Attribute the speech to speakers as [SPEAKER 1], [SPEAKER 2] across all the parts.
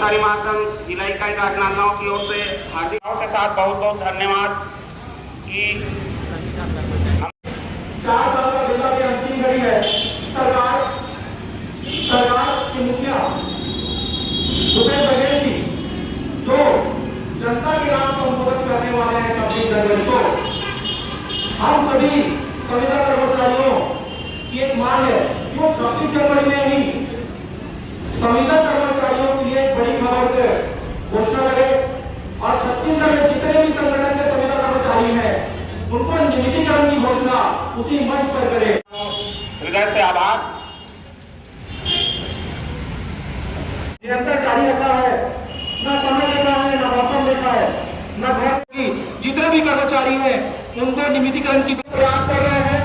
[SPEAKER 1] कर्मचारी महासंघ जिला इकाई राजनांदगांव की ओर से हार्दिक के साथ बहुत बहुत धन्यवाद कि
[SPEAKER 2] 4 साल का वेतन की अंतिम घड़ी है। सरकार के मुखिया भूपेश बघेल जी जो जनता के नाम संबोधित करने वाले हैं 26 जनवरी को, हम सभी संविदा कर्मचारियों की एक मांग है कि वो 26 जनवरी में ही संविदा कर्मचारियों के लिए एक बड़ी खबर घोषणा करे और छत्तीसगढ़ में जितने भी संगठन के संविदा कर्मचारी हैं उनको नियमितीकरण की घोषणा उसी मंच पर करे।
[SPEAKER 1] हृदय से आभार।
[SPEAKER 2] निरंतर जारी रखा है, न समय लेना है, न मौसम देखा है, न घर की जितने भी कर्मचारी हैं उनको नियमितीकरण की प्रयास कर रहे हैं।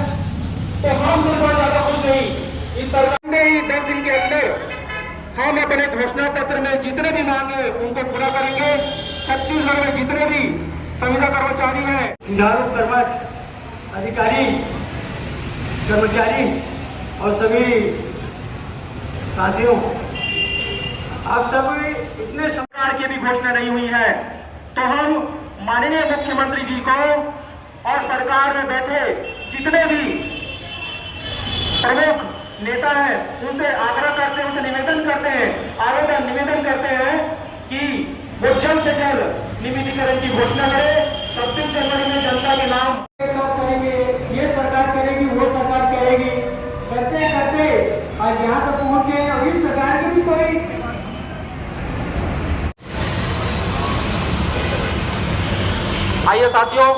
[SPEAKER 2] तो हम बिल्कुल ज्यादा खुश नहीं, इस सरकार ने ही 10 दिन के अंदर हम अपने घोषणा पत्र में जितने भी मांगे उनको पूरा करेंगे। छत्तीसगढ़ में जितने भी संविदा कर्मचारी हैं, अधिकारी, कर्मचारी और सभी साथियों, आप सब इतने सरकार की भी घोषणा नहीं हुई है तो हम माननीय मुख्यमंत्री जी को और सरकार में बैठे जितने भी प्रमुख नेता हैं उनसे आग्रह करते हैं, उनसे निवेदन करते हैं कि वो जल्द से जल्द नियमितीकरण की घोषणा करे। 26 जनवरी में जनता के नाम करेंगे, ये सरकार करेगी, वो सरकार करेगी, करते करते आज यहाँ तक पहुँच गए। और इस सरकार की भी कोई आइए साथियों,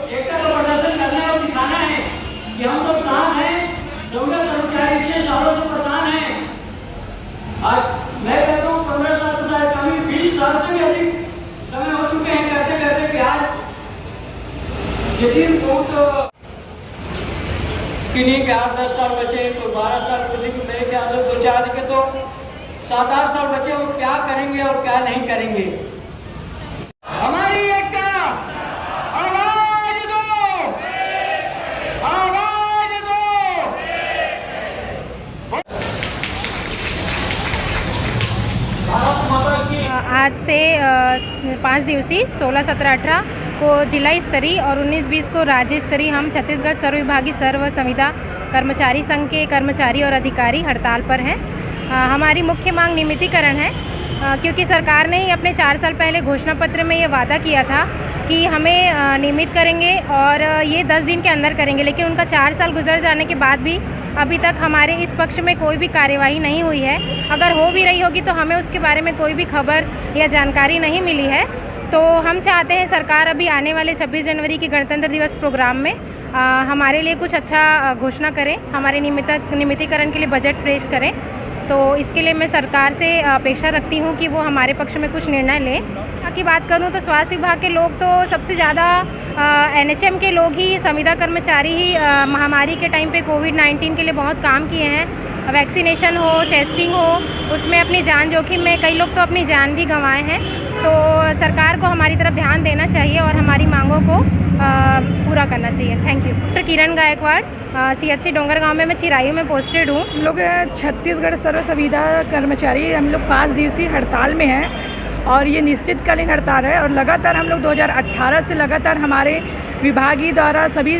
[SPEAKER 2] एकता का प्रदर्शन करना है और दिखाना है कि हम लोग साथ हैं, संविदा कर्मचारी इतने सालों से परेशान हैं। आज मैं कहता हूँ 15 साल से शायद कभी 20 साल से भी अधिक समय हो चुके हैं करते करते कि आज यदि बहुत किन्हीं के 8-10 साल बचे, कोई 12 साल बचे, मेरे ख्याल से 2-4 के तो 7-8 साल बचे, वो क्या करेंगे और क्या नहीं करेंगे। हमारी एकता, आवाज दो, आवाज दो। भारत माता की।
[SPEAKER 3] आज से 5 दिवसीय 16, 17, 18 को जिला स्तरीय और 19, 20 को राज्य स्तरीय हम छत्तीसगढ़ सर्वविभागीय सर्व संविदा कर्मचारी संघ के कर्मचारी और अधिकारी हड़ताल पर हैं। हमारी मुख्य मांग नियमितीकरण है, क्योंकि सरकार ने ही अपने 4 साल पहले घोषणा पत्र में ये वादा किया था कि हमें नियमित करेंगे और ये 10 दिन के अंदर करेंगे, लेकिन उनका 4 साल गुजर जाने के बाद भी अभी तक हमारे इस पक्ष में कोई भी कार्यवाही नहीं हुई है। अगर हो भी रही होगी तो हमें उसके बारे में कोई भी खबर या जानकारी नहीं मिली है। तो हम चाहते हैं सरकार अभी आने वाले 26 जनवरी की गणतंत्र दिवस प्रोग्राम में हमारे लिए कुछ अच्छा घोषणा करें, हमारे नियमितीकरण के लिए बजट पेश करें। तो इसके लिए मैं सरकार से अपेक्षा रखती हूँ कि वो हमारे पक्ष में कुछ निर्णय लें। की बात करूँ तो स्वास्थ्य विभाग के लोग तो सबसे ज़्यादा NHM के लोग ही, संविदा कर्मचारी ही महामारी के टाइम पे कोविड-19 के लिए बहुत काम किए हैं। वैक्सीनेशन हो, टेस्टिंग हो, उसमें अपनी जान जोखिम में कई लोग तो अपनी जान भी गंवाए हैं। तो सरकार को हमारी तरफ ध्यान देना चाहिए और हमारी मांगों को पूरा करना चाहिए। Thank you. Doctor Kiran Gaikwad, CHC Dongargaon में मैं चिरायू में पोस्टेड हूँ।
[SPEAKER 4] हम लोग छत्तीसगढ़ सर्व संविदा कर्मचारी हम लोग 5 दिवसीय हड़ताल में हैं और ये निश्चितकालीन हड़ताल है। और लगातार हम लोग 2018 से लगातार हमारे विभागीय द्वारा सभी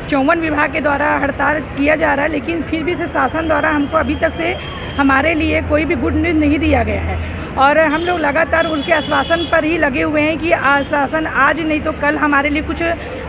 [SPEAKER 4] 54 विभाग के द्वारा हड़ताल किया जा रहा है, लेकिन फिर भी से शासन द्वारा हमको अभी तक से हमारे लिए कोई भी गुड न्यूज़ नहीं दिया गया है। और हम लोग लगातार उनके आश्वासन पर ही लगे हुए हैं कि शासन आज नहीं तो कल हमारे लिए कुछ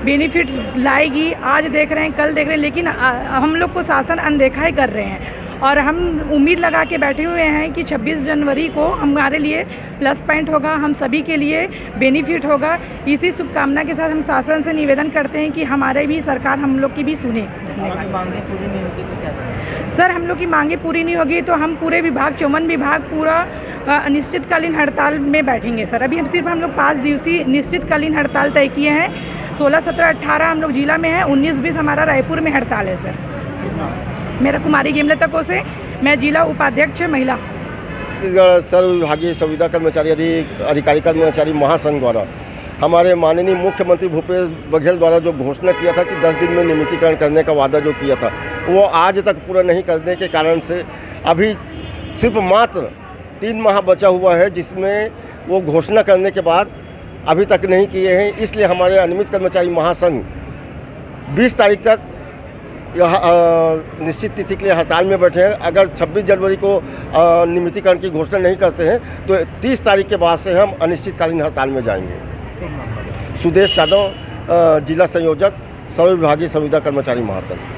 [SPEAKER 4] बेनिफिट लाएगी। आज देख रहे हैं, कल देख रहे हैं, लेकिन हम लोग को शासन अनदेखा ही कर रहे हैं। और हम उम्मीद लगा के बैठे हुए हैं कि 26 जनवरी को हमारे लिए प्लस पॉइंट होगा, हम सभी के लिए बेनिफिट होगा। इसी शुभकामना के साथ हम शासन से निवेदन करते हैं कि हमारे भी सरकार हम लोग की भी सुने। सर, हम लोग की मांगे पूरी नहीं होगी तो हम पूरे विभाग 54 विभाग पूरा अनिश्चितकालीन हड़ताल में बैठेंगे। सर, अभी हम लोग 5 दिवसीय निश्चितकालीन हड़ताल तय किए हैं। 16, 17, 18 हम लोग जिला में हैं, 19, 20 हमारा रायपुर में हड़ताल है। सर, मेरा कुमारी गेमलता को से, मैं जिला उपाध्यक्ष महिला
[SPEAKER 5] छत्तीसगढ़ सर्व विभागीय संविदा कर्मचारी अधिकारी कर्मचारी महासंघ द्वारा हमारे माननीय मुख्यमंत्री भूपेश बघेल द्वारा जो घोषणा किया था कि 10 दिन में नियमितीकरण करने का वादा जो किया था वो आज तक पूरा नहीं करने के कारण से अभी सिर्फ मात्र 3 माह बचा हुआ है, जिसमें वो घोषणा करने के बाद अभी तक नहीं किए हैं। इसलिए हमारे अनियमित कर्मचारी महासंघ 20 तारीख तक यह निश्चित तिथि के लिए हड़ताल में बैठे हैं। अगर 26 जनवरी को नियमितीकरण की घोषणा नहीं करते हैं तो 30 तारीख के बाद से हम अनिश्चितकालीन हड़ताल में जाएंगे। सुदेश यादव, जिला संयोजक सर्व विभागीय संविदा कर्मचारी महासंघ।